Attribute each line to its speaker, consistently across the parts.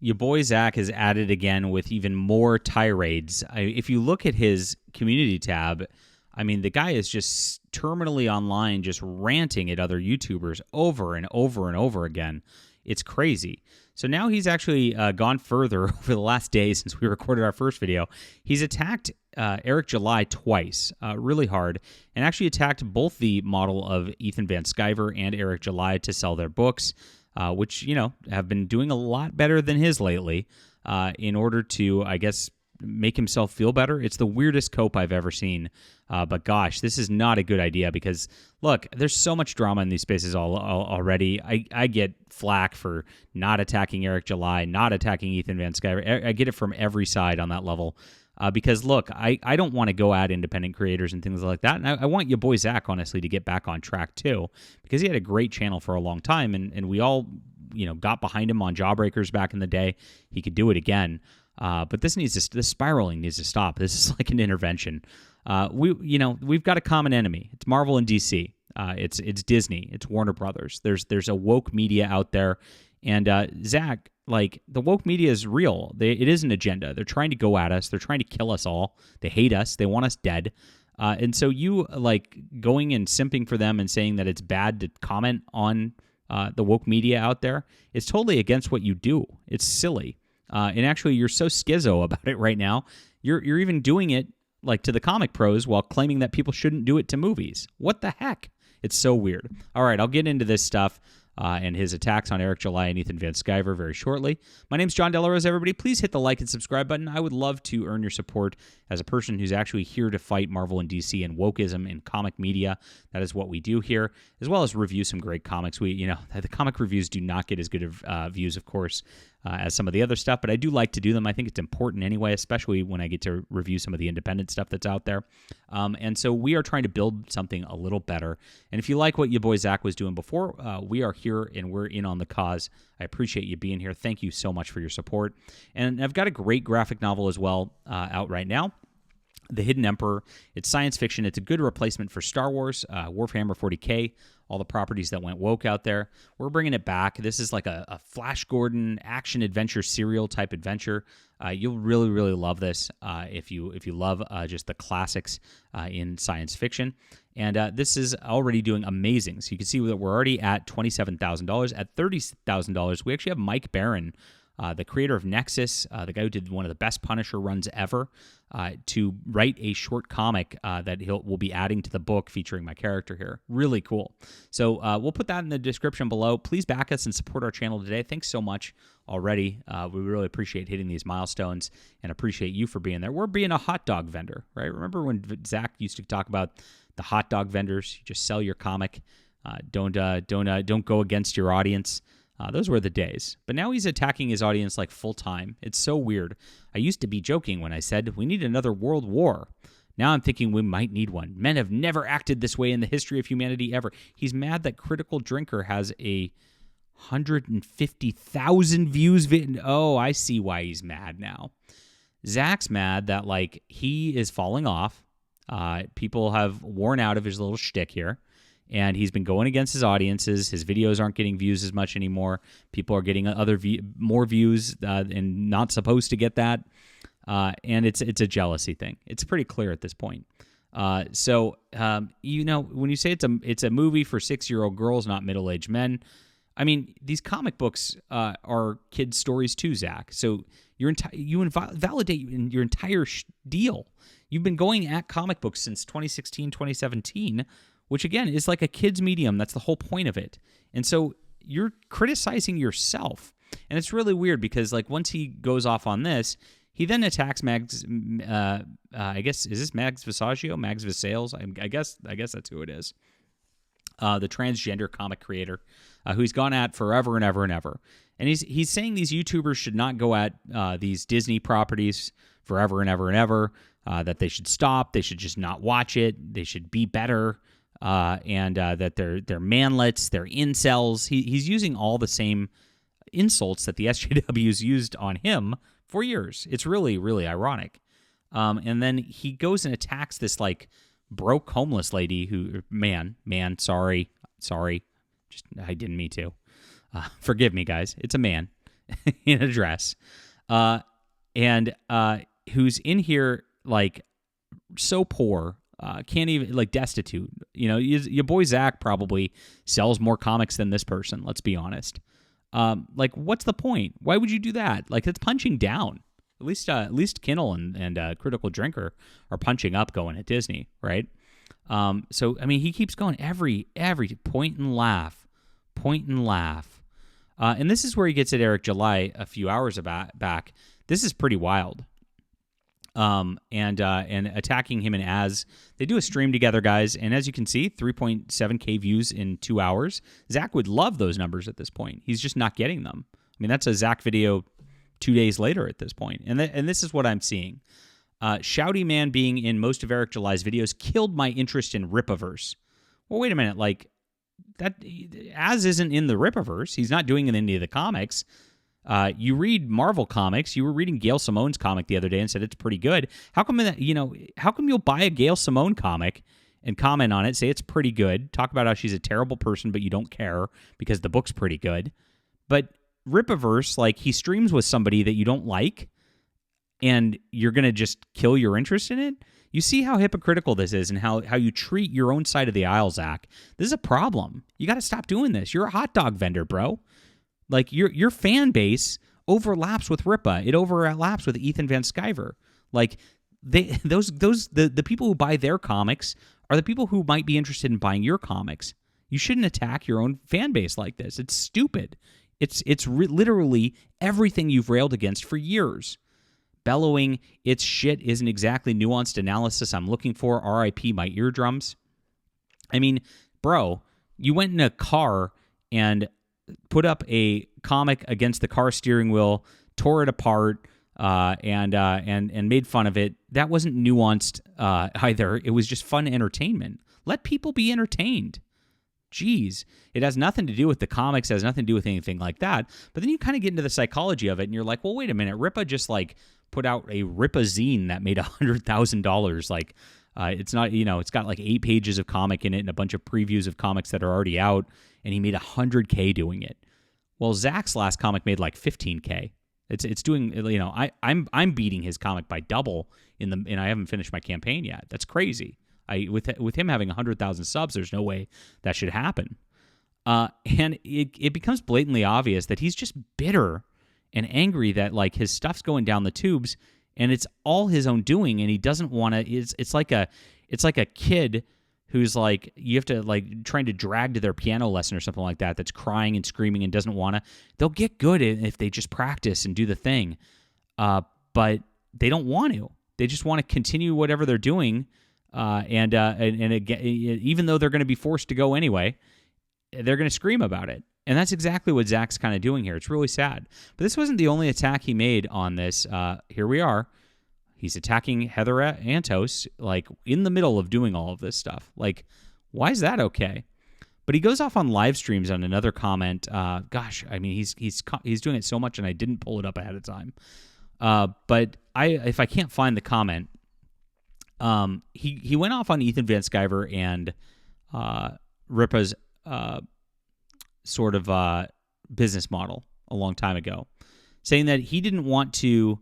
Speaker 1: Your boy Zack is at it again with even more tirades. If you look at his community tab, I mean, the guy is just terminally online, just ranting at other YouTubers over and over and over again. It's crazy. So now he's actually gone further over the last day since we recorded our first video. He's attacked Eric July twice, really hard, and actually attacked both the model of Ethan Van Sciver and Eric July to sell their books, which, have been doing a lot better than his lately, in order to, I guess, make himself feel better. It's the weirdest cope I've ever seen. But gosh, this is not a good idea because, look, there's so much drama in these spaces already. I get flack for not attacking Eric July, not attacking Ethan Van Sciver. I get it from every side on that level. Because, look, I don't want to go at independent creators and things like that. And I want your boy Zack, honestly, to get back on track, too. Because he had a great channel for a long time. And we all, got behind him on Jawbreakers back in the day. He could do it again. But this spiraling needs to stop. This is like an intervention. We've got a common enemy. It's Marvel and DC. It's Disney. It's Warner Brothers. There's a woke media out there. And Zack, like, the woke media is real. It is an agenda. They're trying to go at us. They're trying to kill us all. They hate us. They want us dead. And so you, like, going and simping for them and saying that it's bad to comment on the woke media out there, it's totally against what you do. It's silly. And actually, you're so schizo about it right now. You're even doing it, like, to the comic pros while claiming that people shouldn't do it to movies. What the heck? It's so weird. All right, I'll get into this stuff and his attacks on Eric July and Ethan Van Sciver very shortly. My name's John Delarose, everybody. Please hit the like and subscribe button. I would love to earn your support as a person who's actually here to fight Marvel and DC and wokeism in comic media. That is what we do here, as well as review some great comics. The comic reviews do not get as good of views, of course, as some of the other stuff, but I do like to do them. I think it's important anyway, especially when I get to review some of the independent stuff that's out there. And so we are trying to build something a little better. And if you like what your boy Zack was doing before, we are here and we're in on the cause. I appreciate you being here. Thank you so much for your support. And I've got a great graphic novel as well out right now. The Hidden Emperor. It's science fiction. It's a good replacement for Star Wars, Warhammer 40K, all the properties that went woke out there. We're bringing it back. This is like a Flash Gordon action-adventure serial type adventure. You'll really, really love this if you love just the classics in science fiction. And this is already doing amazing. So you can see that we're already at $27,000. At $30,000, we actually have Mike Barron, the creator of Nexus, the guy who did one of the best Punisher runs ever, to write a short comic that we'll be adding to the book featuring my character here. Really cool. So we'll put that in the description below. Please back us and support our channel today. Thanks so much already. We really appreciate hitting these milestones and appreciate you for being there. We're being a hot dog vendor, right? Remember when Zack used to talk about the hot dog vendors? You just sell your comic. Don't go against your audience. Those were the days. But now he's attacking his audience like full-time. It's so weird. I used to be joking when I said, we need another world war. Now I'm thinking we might need one. Men have never acted this way in the history of humanity ever. He's mad that Critical Drinker has a 150,000 views. Oh, I see why he's mad now. Zack's mad that, like, he is falling off. People have worn out of his little shtick here. And he's been going against his audiences. His videos aren't getting views as much anymore. People are getting more views and not supposed to get that. And it's a jealousy thing. It's pretty clear at this point. So when you say it's a movie for 6-year-old girls, not middle-aged men, I mean, these comic books are kids' stories too, Zack. So you invalidate your entire deal. You've been going at comic books since 2016, 2017, which, again, is like a kid's medium. That's the whole point of it. And so you're criticizing yourself. And it's really weird because, like, once he goes off on this, he then attacks Mags, I guess, is this Mags Visaggio? Mags Visales? I guess that's who it is. The transgender comic creator who he's gone at forever and ever and ever. And he's saying these YouTubers should not go at these Disney properties forever and ever and ever, that they should stop. They should just not watch it. They should be better. And that they're manlets, they're incels. He's using all the same insults that the SJWs used on him for years. It's really, really ironic. And then he goes and attacks this, like, broke homeless lady who, sorry. I didn't mean to. Forgive me, guys. It's a man. in a dress, and who's in here like so poor, can't even, like, destitute. Your boy Zack probably sells more comics than this person. Let's be honest. Like, what's the point? Why would you do that? Like, it's punching down. At least Kindle and Critical Drinker are punching up, going at Disney, right? So I mean, he keeps going every point and laugh. And this is where he gets at Eric July a few hours back. This is pretty wild. And attacking him and Az. They do a stream together, guys, and as you can see, 3.7K views in 2 hours. Zack would love those numbers at this point. He's just not getting them. I mean, that's a Zack video 2 days later at this point. And this is what I'm seeing. Shouty Man being in most of Eric July's videos killed my interest in Rippaverse. Well, wait a minute, like, that Az isn't in the Rippaverse. He's not doing it in any of the comics. You read Marvel comics. You were reading Gail Simone's comic the other day and said it's pretty good. How come you'll buy a Gail Simone comic and comment on it, say it's pretty good, talk about how she's a terrible person, but you don't care because the book's pretty good. But Rippaverse, like, he streams with somebody that you don't like, and you're going to just kill your interest in it? You see how hypocritical this is and how you treat your own side of the aisle, Zach. This is a problem. You got to stop doing this. You're a hot dog vendor, bro. Like, your fan base overlaps with Rippa. It overlaps with Ethan Van Sciver. Like, the people who buy their comics are the people who might be interested in buying your comics. You shouldn't attack your own fan base like this. It's stupid. It's literally everything you've railed against for years. Bellowing, "It's shit isn't exactly nuanced analysis I'm looking for. RIP my eardrums." I mean, bro, you went in a car and put up a comic against the car steering wheel, tore it apart, and made fun of it. That wasn't nuanced either. It was just fun entertainment. Let people be entertained. Jeez, it has nothing to do with the comics, it has nothing to do with anything like that. But then you kind of get into the psychology of it, and you're like, well, wait a minute, Rippa just, like, put out a Rippa zine that made $100,000. Like, it's not, it's got like 8 pages of comic in it and a bunch of previews of comics that are already out, and he made $100K doing it. Well, Zach's last comic made like 15K. It's doing, I'm beating his comic by double and I haven't finished my campaign yet. That's crazy. With him having 100,000 subs, there's no way that should happen. And it becomes blatantly obvious that he's just bitter and angry that, like, his stuff's going down the tubes and it's all his own doing, and he doesn't want to. It's like a kid who's, like, you have to, like, trying to drag to their piano lesson or something like that, that's crying and screaming and doesn't want to. They'll get good if they just practice and do the thing, but they don't want to. They just want to continue whatever they're doing. And again, even though they're going to be forced to go anyway, they're going to scream about it. And that's exactly what Zach's kind of doing here. It's really sad. But this wasn't the only attack he made on this. Here we are. He's attacking Heather Antos, like, in the middle of doing all of this stuff. Like, why is that okay? But he goes off on live streams on another comment. Gosh, I mean, he's doing it so much, and I didn't pull it up ahead of time. But if I can't find the comment, he went off on Ethan Van Sciver and Rippa's sort of business model a long time ago, saying that he didn't want to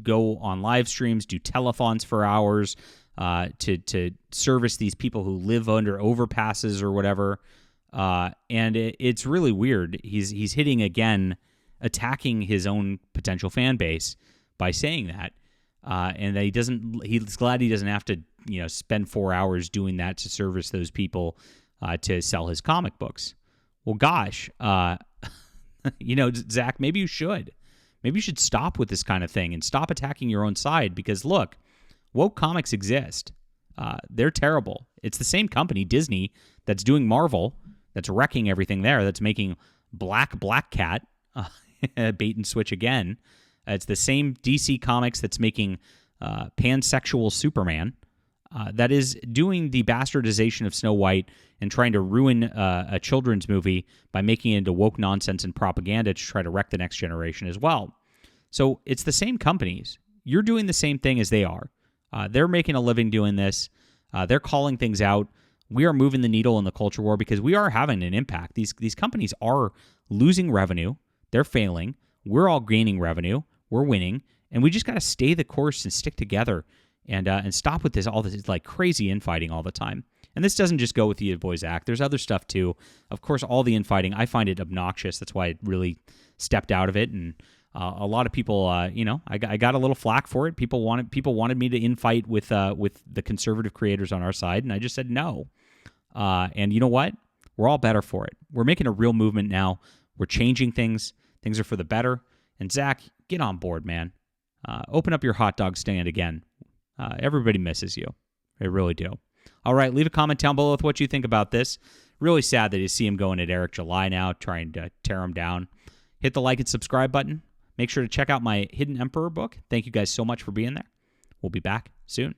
Speaker 1: go on live streams, do telethons for hours, to service these people who live under overpasses or whatever. And it's really weird. He's hitting again, attacking his own potential fan base by saying that. And that he's glad he doesn't have to, spend 4 hours doing that to service those people, to sell his comic books. Well, gosh, Zach, maybe you should. Maybe you should stop with this kind of thing and stop attacking your own side, because, look, woke comics exist. They're terrible. It's the same company, Disney, that's doing Marvel, that's wrecking everything there, that's making Black Cat, bait and switch again. It's the same DC Comics that's making pansexual Superman, that is doing the bastardization of Snow White and trying to ruin a children's movie by making it into woke nonsense and propaganda to try to wreck the next generation as well. So it's the same companies. You're doing the same thing as they are. They're making a living doing this. They're calling things out. we are moving the needle in the culture war because we are having an impact. These companies are losing revenue. They're failing. We're all gaining revenue. We're winning. And we just got to stay the course and stick together and stop with all this like crazy infighting all the time. And this doesn't just go with the Boi Zack. There's other stuff too. Of course, all the infighting, I find it obnoxious. That's why I really stepped out of it. And a lot of people, I got a little flack for it. People wanted me to infight with the conservative creators on our side, and I just said no. And you know what? We're all better for it. We're making a real movement now. We're changing things. Things are for the better. And Zach, get on board, man. Open up your hot dog stand again. Everybody misses you. They really do. All right, leave a comment down below with what you think about this. Really sad that you see him going at Eric July now, trying to tear him down. Hit the like and subscribe button. Make sure to check out my Hidden Emperor book. Thank you guys so much for being there. We'll be back soon.